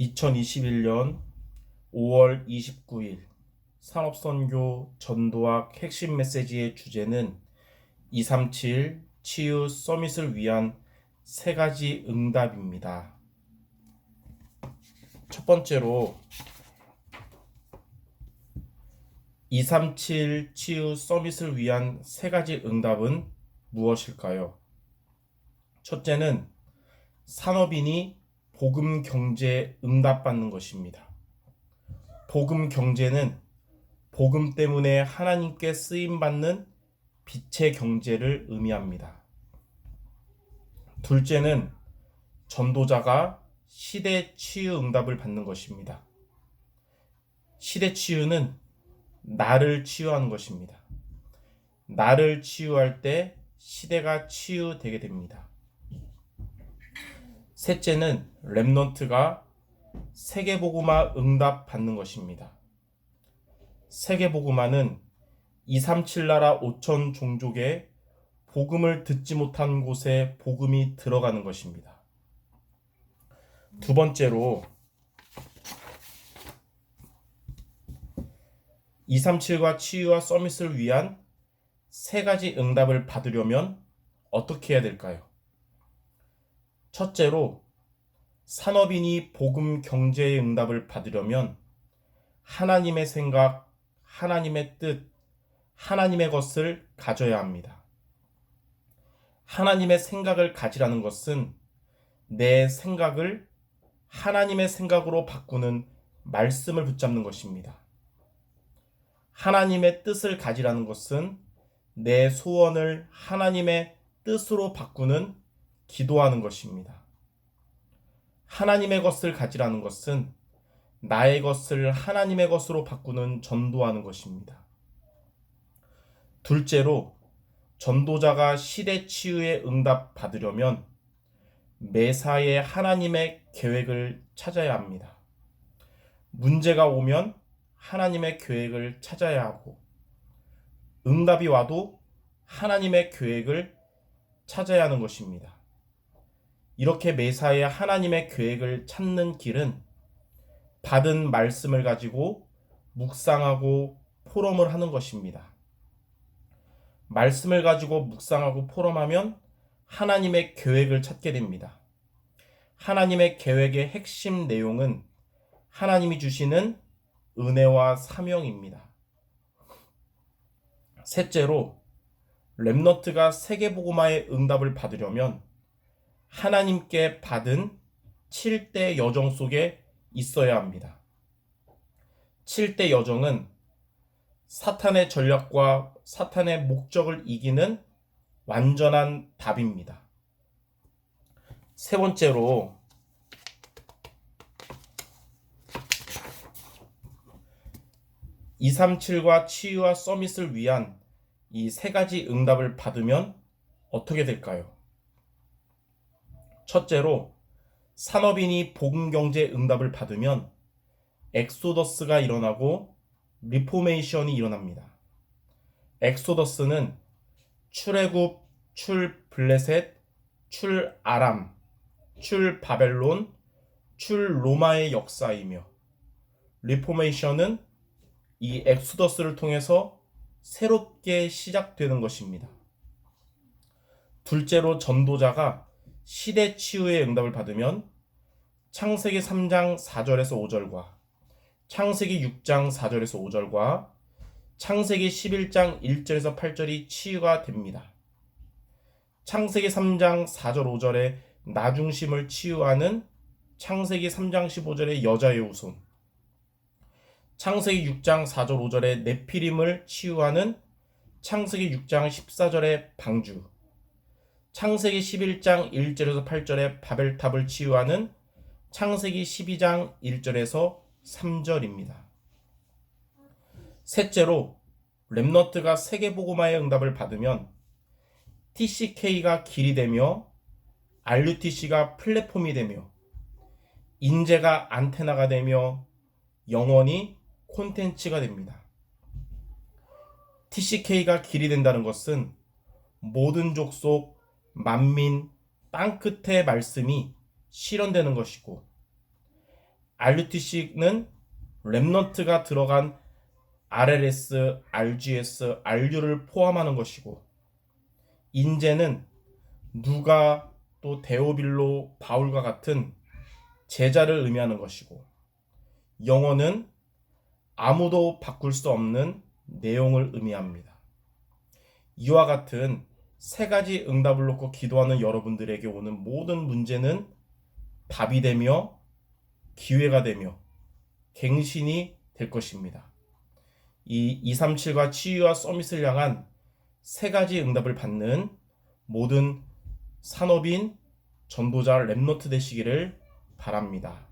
2021년 5월 29일 산업선교 전도학 핵심 메시지의 주제는 237 치유 서밋을 위한 세 가지 응답입니다. 첫 번째로 237 치유 서밋을 위한 세 가지 응답은 무엇일까요? 첫째는 산업인이 복음 경제에 응답받는 것입니다. 복음 경제는 복음 때문에 하나님께 쓰임받는 빛의 경제를 의미합니다. 둘째는 전도자가 시대 치유 응답을 받는 것입니다. 시대 치유는 나를 치유하는 것입니다. 나를 치유할 때 시대가 치유되게 됩니다. 셋째는 렘넌트가 세계복음화 응답 받는 것입니다. 세계복음화는 237 나라 5천 종족에 복음을 듣지 못한 곳에 복음이 들어가는 것입니다. 두 번째로 237과 치유와 서밋을 위한 세 가지 응답을 받으려면 어떻게 해야 될까요? 첫째로 산업인이 복음 경제의 응답을 받으려면 하나님의 생각, 하나님의 뜻, 하나님의 것을 가져야 합니다. 하나님의 생각을 가지라는 것은 내 생각을 하나님의 생각으로 바꾸는 말씀을 붙잡는 것입니다. 하나님의 뜻을 가지라는 것은 내 소원을 하나님의 뜻으로 바꾸는 기도하는 것입니다. 하나님의 것을 가지라는 것은 나의 것을 하나님의 것으로 바꾸는 전도하는 것입니다. 둘째로 전도자가 시대 치유에 응답 받으려면 매사에 하나님의 계획을 찾아야 합니다. 문제가 오면 하나님의 계획을 찾아야 하고 응답이 와도 하나님의 계획을 찾아야 하는 것입니다. 이렇게 매사에 하나님의 계획을 찾는 길은 받은 말씀을 가지고 묵상하고 포럼을 하는 것입니다. 말씀을 가지고 묵상하고 포럼하면 하나님의 계획을 찾게 됩니다. 하나님의 계획의 핵심 내용은 하나님이 주시는 은혜와 사명입니다. 셋째로 렘넌트가 세계복음화의 응답을 받으려면 하나님께 받은 7대 여정 속에 있어야 합니다. 7대 여정은 사탄의 전략과 사탄의 목적을 이기는 완전한 답입니다. 세 번째로 237과 치유와 서밋을 위한 이 세 가지 응답을 받으면 어떻게 될까요? 첫째로 산업인이 복음경제 응답을 받으면 엑소더스가 일어나고 리포메이션이 일어납니다. 엑소더스는 출애굽, 출 블레셋, 출 아람, 출 바벨론, 출 로마의 역사이며 리포메이션은 이 엑소더스를 통해서 새롭게 시작되는 것입니다. 둘째로 전도자가 시대 치유의 응답을 받으면 창세기 3장 4절에서 5절과 창세기 6장 4절에서 5절과 창세기 11장 1절에서 8절이 치유가 됩니다. 창세기 3장 4절 5절의 나중심을 치유하는 창세기 3장 15절의 여자의 후손, 창세기 6장 4절 5절의 네피림을 치유하는 창세기 6장 14절의 방주, 창세기 11장 1절에서 8절의 바벨탑을 치유하는 창세기 12장 1절에서 3절입니다. 셋째로 렘넌트가 세계복음화의 응답을 받으면 TCK가 길이 되며 RUTC가 플랫폼이 되며 인재가 안테나가 되며 영원히 콘텐츠가 됩니다. TCK가 길이 된다는 것은 모든 족속, 만민, 땅끝의 말씀이 실현되는 것이고 RUTC는 랩넌트가 들어간 RLS, RGS, RU를 포함하는 것이고, 인재는 누가 또 데오빌로, 바울과 같은 제자를 의미하는 것이고, 영어는 아무도 바꿀 수 없는 내용을 의미합니다. 이와 같은 세 가지 응답을 놓고 기도하는 여러분들에게 오는 모든 문제는 답이 되며 기회가 되며 갱신이 될 것입니다. 이 237과 치유와 서밋을 향한 세 가지 응답을 받는 모든 산업인, 전도자, 랩노트 되시기를 바랍니다.